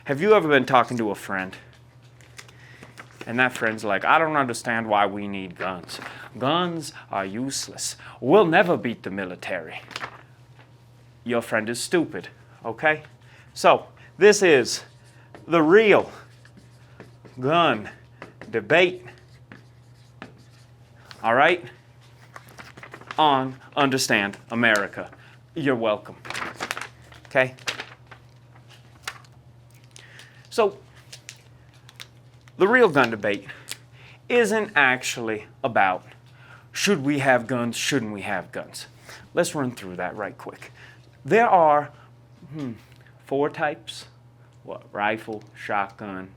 Have you ever been talking to a friend? And that friend's like, I don't understand why we need guns. Guns are useless. We'll never beat the military. Your friend is stupid, okay? So, this is the real gun debate, all right? On Understand America. You're welcome, okay? So, the real gun debate isn't actually about should we have guns, shouldn't we have guns. Let's run through that right quick. There are 4 types. What? Rifle, shotgun.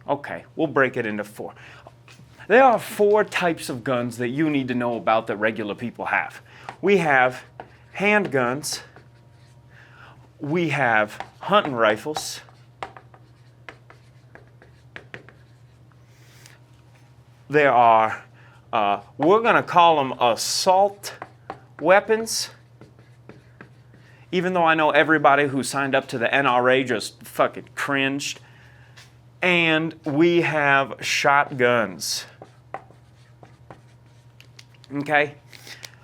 Okay, we'll break it into 4. There are 4 types of guns that you need to know about that regular people have. We have handguns. We have hunting rifles. There are, we're going to call them assault weapons. Even though I know everybody who signed up to the NRA just fucking cringed. And we have shotguns. Okay?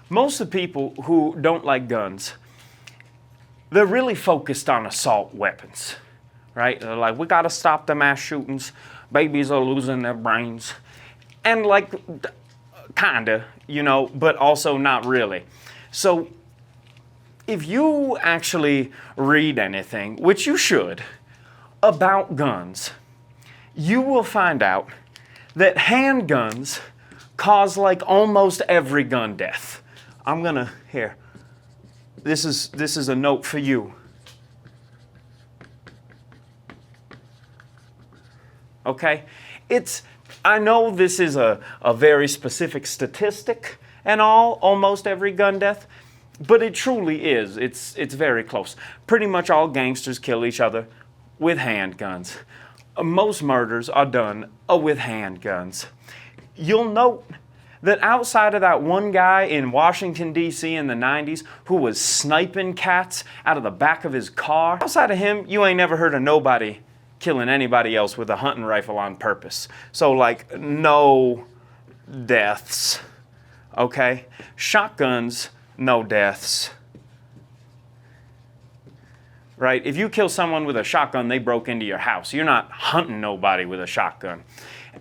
Most of the people who don't like guns, they're really focused on assault weapons. Right? They're like, we got to stop the mass shootings. Babies are losing their brains. And like, kinda, you know, but also not really. So, if you actually read anything, which you should, about guns, you will find out that handguns cause like almost every gun death. I'm gonna, here, this is a note for you. Okay? I know this is a very specific statistic and almost every gun death, but it truly is. It's very close. Pretty much all gangsters kill each other with handguns. Most murders are done with handguns. You'll note that outside of that one guy in Washington, D.C. in the 90s who was sniping cats out of the back of his car, outside of him, you ain't never heard of nobody killing anybody else with a hunting rifle on purpose. So like no deaths, okay? Shotguns, no deaths, right? If you kill someone with a shotgun, they broke into your house. You're not hunting nobody with a shotgun.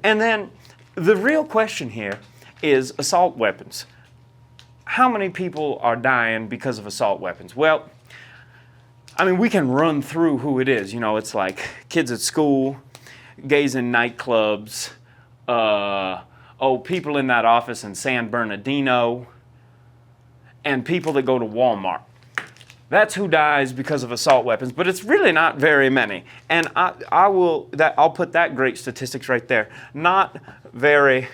And then the real question here is assault weapons. How many people are dying because of assault weapons? Well, I mean, we can run through who it is. You know, it's like kids at school, gays in nightclubs, people in that office in San Bernardino, and people that go to Walmart. That's who dies because of assault weapons, but it's really not very many. And I'll put that great statistics right there. Not very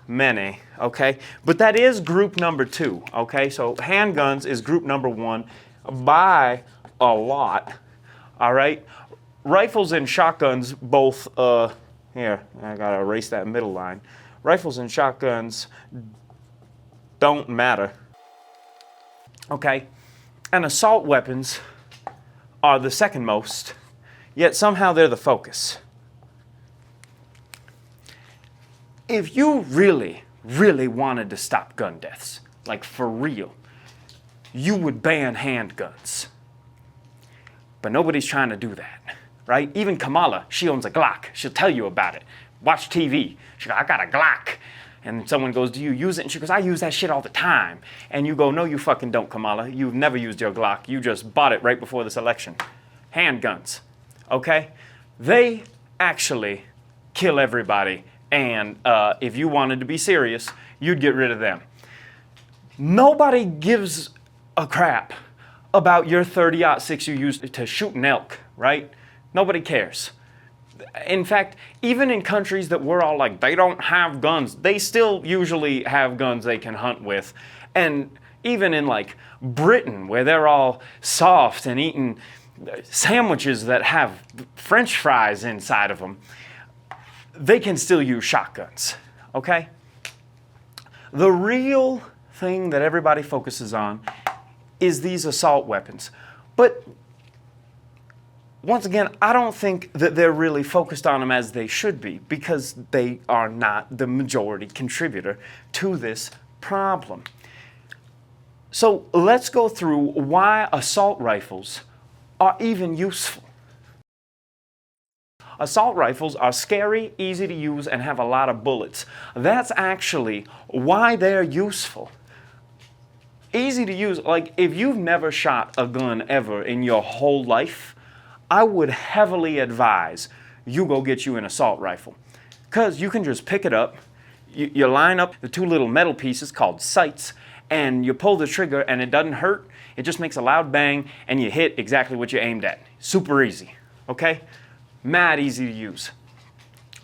many, okay? But that is group number 2, okay? So handguns is group number 1 by a lot, all right? Rifles and shotguns both, here, I gotta erase that middle line. Rifles and shotguns don't matter, okay? And assault weapons are the second most, yet somehow they're the focus. If you really, really wanted to stop gun deaths, like for real, you would ban handguns. But nobody's trying to do that, right? Even Kamala, she owns a Glock. She'll tell you about it. Watch TV. She goes, I got a Glock. And someone goes, do you use it? And she goes, I use that shit all the time. And you go, no, you fucking don't, Kamala. You've never used your Glock. You just bought it right before this election. Handguns, okay? They actually kill everybody. And if you wanted to be serious, you'd get rid of them. Nobody gives a crap about your 30-06 you used to shoot an elk, right? Nobody cares. In fact, even in countries that we're all like, they don't have guns, they still usually have guns they can hunt with. And even in like Britain, where they're all soft and eating sandwiches that have French fries inside of them, they can still use shotguns, okay? The real thing that everybody focuses on is these assault weapons. But once again, I don't think that they're really focused on them as they should be, because they are not the majority contributor to this problem. So let's go through why assault rifles are even useful. Assault rifles are scary, easy to use, and have a lot of bullets. That's actually why they're useful. Easy to use, like if you've never shot a gun ever in your whole life, I would heavily advise you go get you an assault rifle. Because you can just pick it up, you line up the two little metal pieces called sights, and you pull the trigger and it doesn't hurt. It just makes a loud bang and you hit exactly what you aimed at. Super easy, okay? Mad easy to use.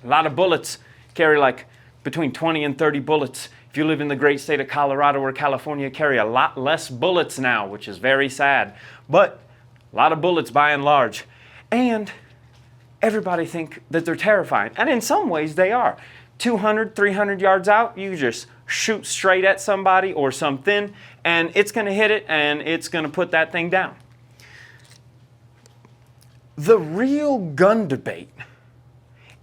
A lot of bullets, carry like between 20 and 30 bullets. If you live in the great state of Colorado or California, carry a lot less bullets now, which is very sad. But a lot of bullets by and large. And everybody think that they're terrifying. And in some ways they are. 200, 300 yards out, you just shoot straight at somebody or something, and it's going to hit it and it's going to put that thing down. The real gun debate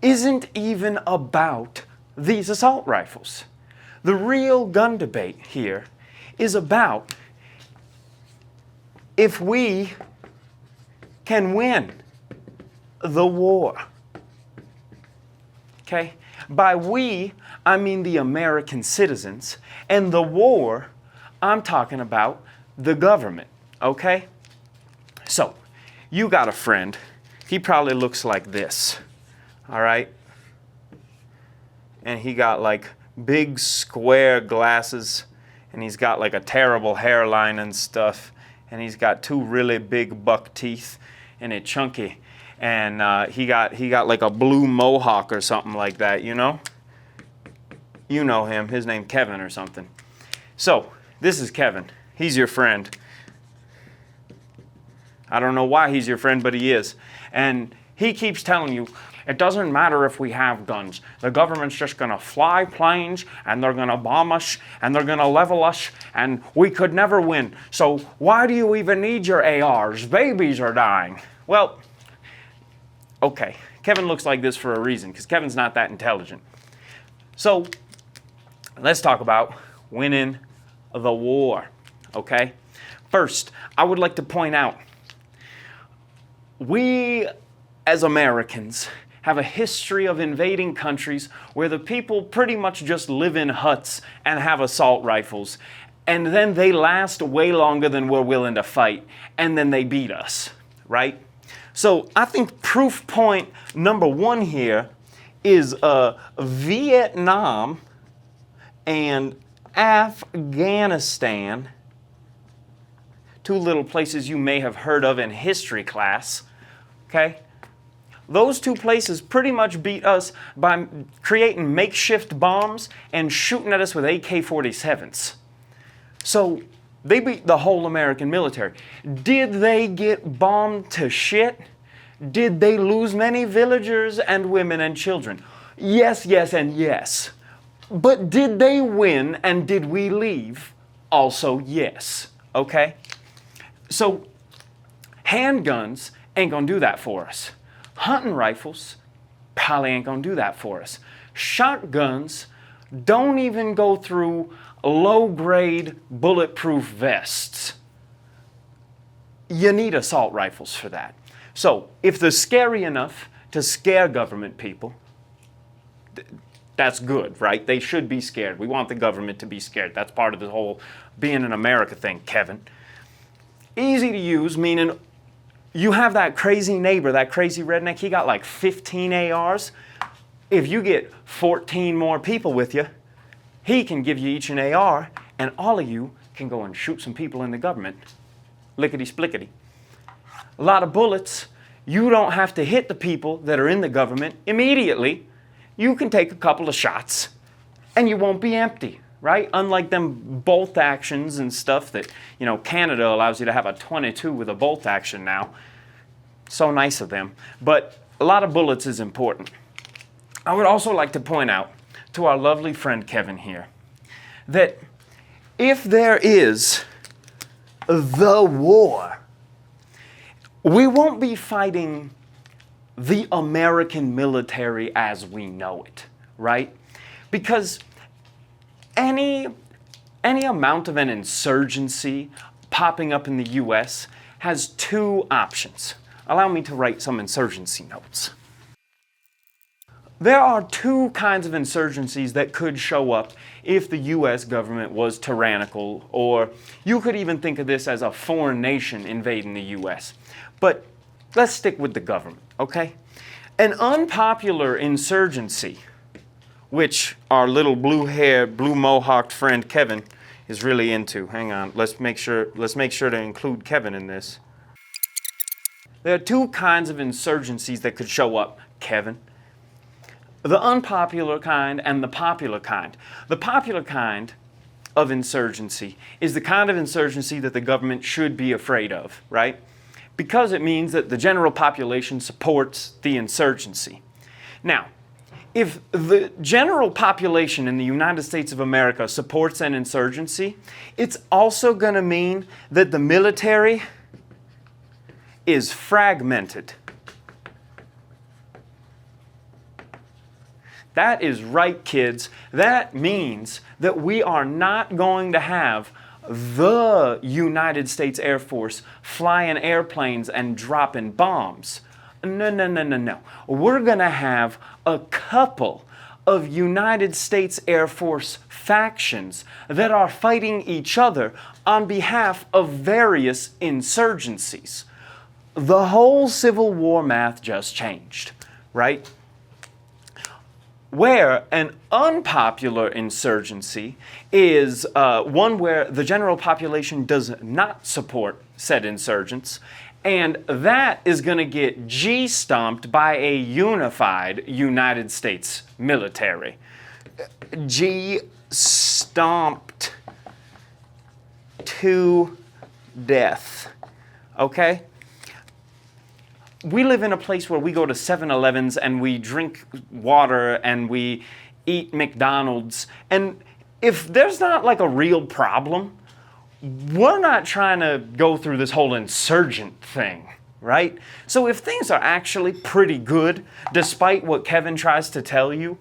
isn't even about these assault rifles. The real gun debate here is about if we can win the war. Okay? By we, I mean the American citizens, and the war, I'm talking about the government. Okay? So, you got a friend. He probably looks like this. All right? And he got like big square glasses, and he's got like a terrible hairline and stuff, and he's got two really big buck teeth, and it's chunky, and he got like a blue mohawk or something like that, you know? You know him. His name Kevin or something. So this is Kevin. He's your friend. I don't know why he's your friend, but he is. And he keeps telling you, it doesn't matter if we have guns. The government's just going to fly planes, and they're going to bomb us, and they're going to level us, and we could never win. So why do you even need your ARs? Babies are dying. Well, okay. Kevin looks like this for a reason, because Kevin's not that intelligent. So let's talk about winning the war, okay? First, I would like to point out, we as Americans have a history of invading countries where the people pretty much just live in huts and have assault rifles, and then they last way longer than we're willing to fight, and then they beat us, right? So I think proof point number one here is Vietnam and Afghanistan, two little places you may have heard of in history class, okay? Those two places pretty much beat us by creating makeshift bombs and shooting at us with AK-47s. So they beat the whole American military. Did they get bombed to shit? Did they lose many villagers and women and children? Yes, yes, and yes. But did they win and did we leave? Also, yes. Okay? So, handguns ain't gonna do that for us. Hunting rifles probably ain't gonna do that for us. Shotguns don't even go through low-grade bulletproof vests. You need assault rifles for that. So, if they're scary enough to scare government people, that's good, right? They should be scared. We want the government to be scared. That's part of the whole being an America thing, Kevin. Easy to use, meaning you have that crazy neighbor, that crazy redneck, he got like 15 ARs. If you get 14 more people with you, he can give you each an AR, and all of you can go and shoot some people in the government. Lickety-splickety. A lot of bullets. You don't have to hit the people that are in the government immediately. You can take a couple of shots, and you won't be empty, right? Unlike them bolt actions and stuff that, you know, Canada allows you to have a .22 with a bolt action now. So nice of them. But a lot of bullets is important. I would also like to point out to our lovely friend Kevin here that if there is the war, we won't be fighting the American military as we know it, right? Because any amount of an insurgency popping up in the US has two options. Allow me to write some insurgency notes. There are two kinds of insurgencies that could show up if the US government was tyrannical, or you could even think of this as a foreign nation invading the US. But let's stick with the government, okay? An unpopular insurgency, which our little blue-haired, blue-mohawked friend Kevin is really into. Hang on, let's make sure to include Kevin in this. There are two kinds of insurgencies that could show up, Kevin. The unpopular kind and the popular kind. The popular kind of insurgency is the kind of insurgency that the government should be afraid of, right? Because it means that the general population supports the insurgency. Now, if the general population in the United States of America supports an insurgency, it's also going to mean that the military is fragmented. That is right, kids. That means that we are not going to have the United States Air Force flying airplanes and dropping bombs. No. We're going to have a couple of United States Air Force factions that are fighting each other on behalf of various insurgencies. The whole Civil War math just changed, right? Where an unpopular insurgency is one where the general population does not support said insurgents, and that is going to get G-stomped by a unified United States military. G-stomped to death, okay? We live in a place where we go to 7-Elevens and we drink water and we eat McDonald's. And if there's not like a real problem, we're not trying to go through this whole insurgent thing, right? So if things are actually pretty good, despite what Kevin tries to tell you,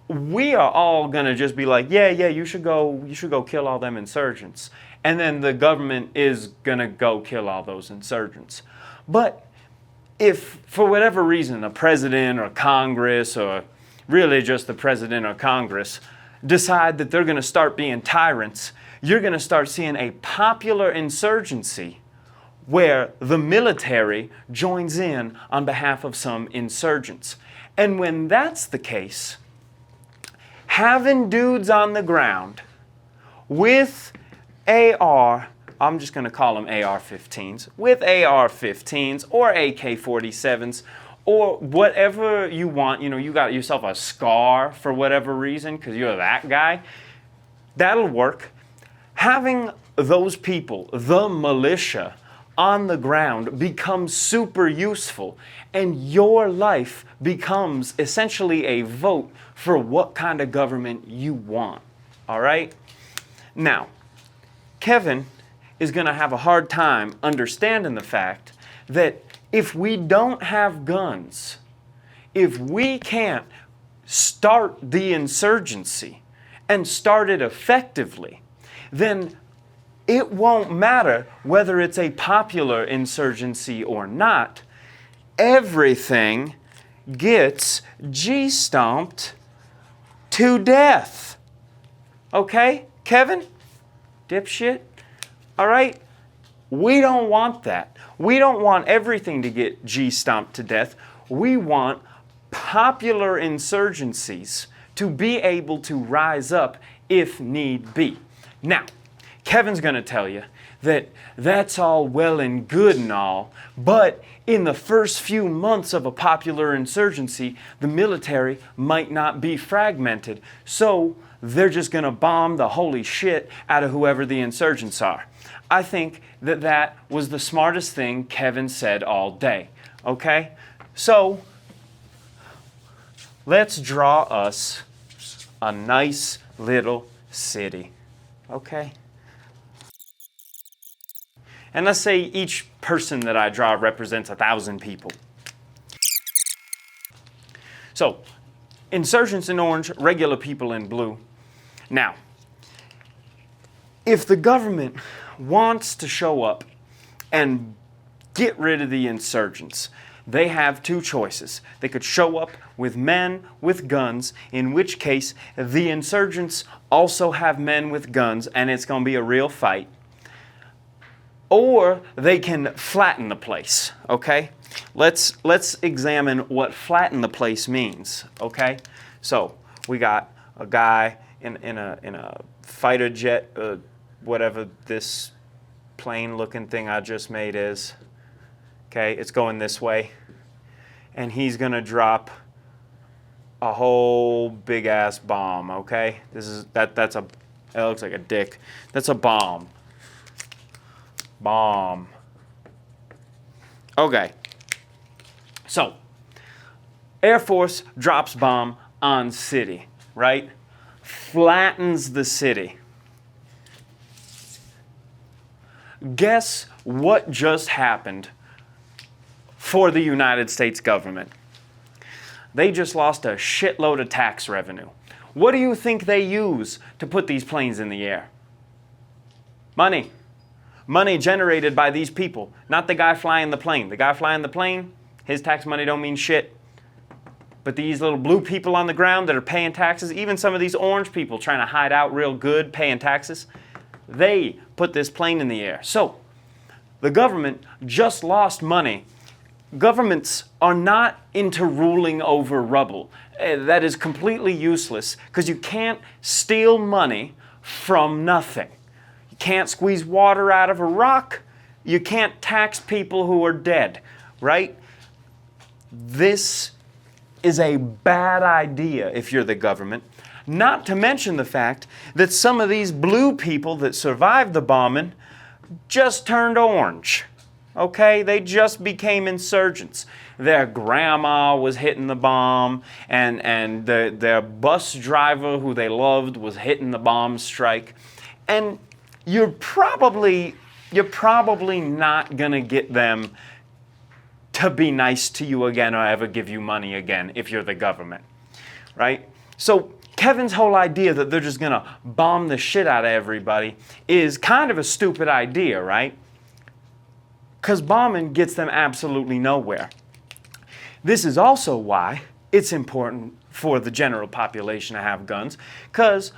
we are all gonna just be like, yeah, you should go kill all them insurgents. And then the government is gonna go kill all those insurgents. But if, for whatever reason, a president or Congress, or really just the president or Congress, decide that they're going to start being tyrants, you're going to start seeing a popular insurgency where the military joins in on behalf of some insurgents. And when that's the case, having dudes on the ground with I'm just going to call them AR-15s, with AR-15s or AK-47s or whatever you want. You know, you got yourself a SCAR for whatever reason because you're that guy. That'll work. Having those people, the militia, on the ground becomes super useful, and your life becomes essentially a vote for what kind of government you want. All right? Now, Kevin is going to have a hard time understanding the fact that if we don't have guns, if we can't start the insurgency and start it effectively, then it won't matter whether it's a popular insurgency or not. Everything gets G-stomped to death. Okay, Kevin? Dipshit? All right? We don't want that. We don't want everything to get G-stomped to death. We want popular insurgencies to be able to rise up if need be. Now, Kevin's going to tell you that that's all well and good and all, but in the first few months of a popular insurgency, the military might not be fragmented, so they're just going to bomb the holy shit out of whoever the insurgents are. I think that was the smartest thing Kevin said all day, okay? So, let's draw us a nice little city, okay? And let's say each person that I draw represents 1,000 people. So, insurgents in orange, regular people in blue. Now, if the government wants to show up and get rid of the insurgents, they have two choices. They could show up with men with guns, in which case the insurgents also have men with guns and it's going to be a real fight. Or they can flatten the place, okay? Let's examine what flatten the place means, okay? So, we got a guy in a fighter jet, whatever this plane looking thing I just made is. Okay, it's going this way. And he's going to drop a whole big ass bomb, okay? That looks like a dick. That's a bomb. Bomb. Okay. So, Air Force drops bomb on city, right? Flattens the city. Guess what just happened for the United States government? They just lost a shitload of tax revenue. What do you think they use to put these planes in the air? Money. Money generated by these people, not the guy flying the plane. The guy flying the plane, his tax money don't mean shit. But these little blue people on the ground that are paying taxes, even some of these orange people trying to hide out real good paying taxes, they put this plane in the air. So, the government just lost money. Governments are not into ruling over rubble. That is completely useless because you can't steal money from nothing. You can't squeeze water out of a rock. You can't tax people who are dead, right? This is a bad idea if you're the government. Not to mention the fact that some of these blue people that survived the bombing just turned orange. Okay, they just became insurgents. Their grandma was hitting the bomb, and their bus driver who they loved was hitting the bomb strike. And you're probably not gonna get them to be nice to you again or ever give you money again if you're the government, right? So Kevin's whole idea that they're just gonna bomb the shit out of everybody is kind of a stupid idea, right? Because bombing gets them absolutely nowhere. This is also why it's important for the general population to have guns, because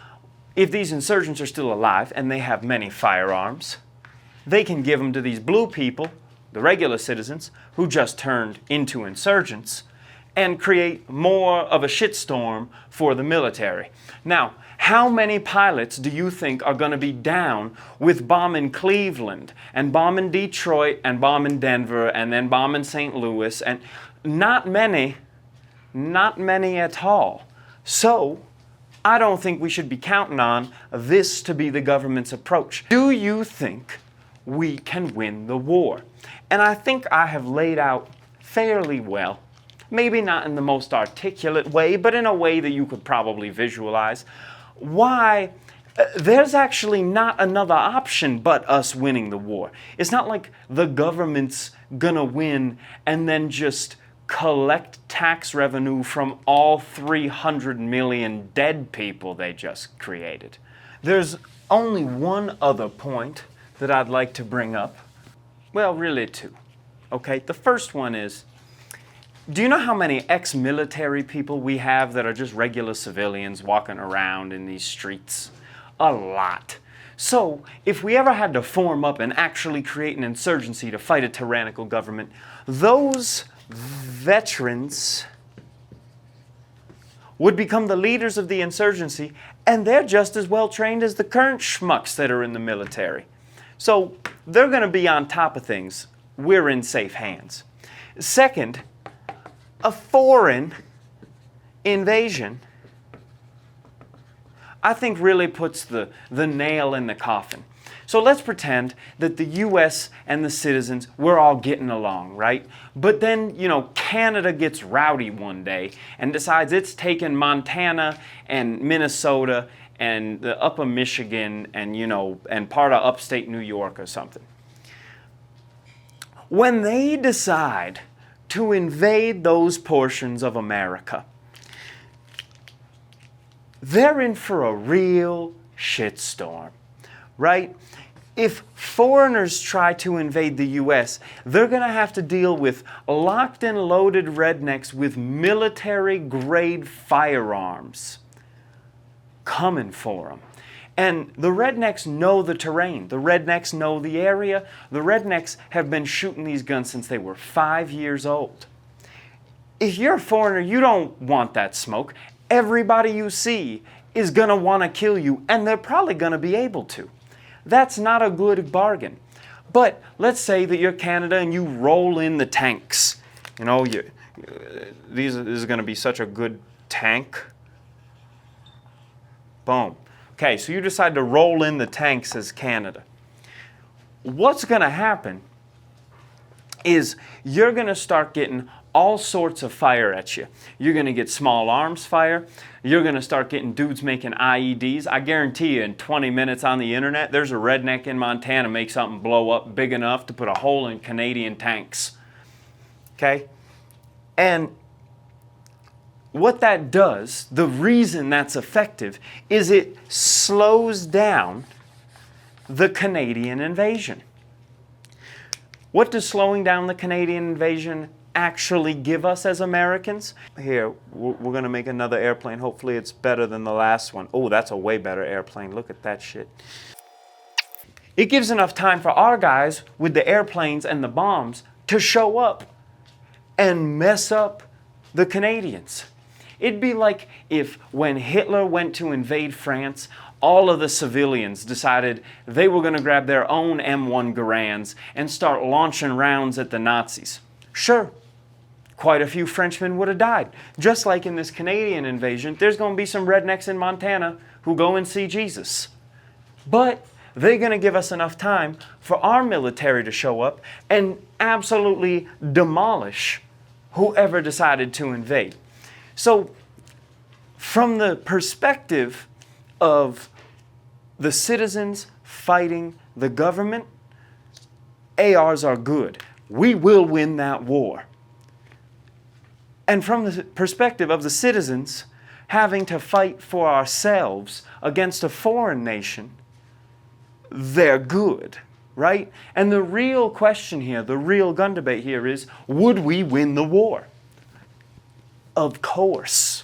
if these insurgents are still alive and they have many firearms, they can give them to these blue people, the regular citizens, who just turned into insurgents, and create more of a shitstorm for the military. Now, how many pilots do you think are going to be down with bombing Cleveland and bombing Detroit and bombing Denver and then bombing St. Louis? And not many at all. So, I don't think we should be counting on this to be the government's approach. Do you think we can win the war? And I think I have laid out fairly well, maybe not in the most articulate way, but in a way that you could probably visualize, why there's actually not another option but us winning the war. It's not like the government's gonna win and then just collect tax revenue from all 300 million dead people they just created. There's only one other point that I'd like to bring up. Well, really two. Okay, the first one is, do you know how many ex-military people we have that are just regular civilians walking around in these streets? A lot. So, if we ever had to form up and actually create an insurgency to fight a tyrannical government, those veterans would become the leaders of the insurgency, and they're just as well trained as the current schmucks that are in the military. So, they're going to be on top of things. We're in safe hands. Second, a foreign invasion, I think, really puts the nail in the coffin. So let's pretend that the US and the citizens, we're all getting along, right? But then, Canada gets rowdy one day and decides it's taking Montana and Minnesota and the upper Michigan and, and part of upstate New York or something. when they decide to invade those portions of America, they're in for a real shitstorm, right? If foreigners try to invade the U.S., they're going to have to deal with locked and loaded rednecks with military-grade firearms coming for them. And the rednecks know the terrain. The rednecks know the area. The rednecks have been shooting these guns since they were 5 years old. If you're a foreigner, you don't want that smoke. Everybody you see is going to want to kill you, and they're probably going to be able to. That's not a good bargain. But let's say that you're Canada and you roll in the tanks. You know, this is going to be such a good tank. Boom. Okay, so you decide to roll in the tanks as Canada. What's going to happen is you're going to start getting all sorts of fire at you. You're going to get small arms fire. You're going to start getting dudes making IEDs. I guarantee you in 20 minutes on the internet, there's a redneck in Montana make something blow up big enough to put a hole in Canadian tanks. Okay? And what that does, the reason that's effective, is it slows down the Canadian invasion. What does slowing down the Canadian invasion actually give us as Americans? Here, we're going to make another airplane. Hopefully it's better than the last one. Oh, that's a way better airplane. Look at that shit. It gives enough time for our guys with the airplanes and the bombs to show up and mess up the Canadians. It'd be like if when Hitler went to invade France, all of the civilians decided they were going to grab their own M1 Garands and start launching rounds at the Nazis. Sure, quite a few Frenchmen would have died. Just like in this Canadian invasion, there's going to be some rednecks in Montana who go and see Jesus. But they're going to give us enough time for our military to show up and absolutely demolish whoever decided to invade. So, from the perspective of the citizens fighting the government, ARs are good. We will win that war. And from the perspective of the citizens having to fight for ourselves against a foreign nation, they're good, right? And the real question here, the real gun debate here is, would we win the war? Of course.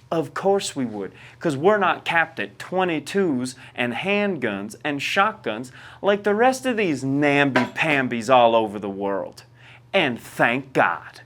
Of course we would. Because we're not capped at 22s and handguns and shotguns like the rest of these namby-pambies all over the world. And thank God.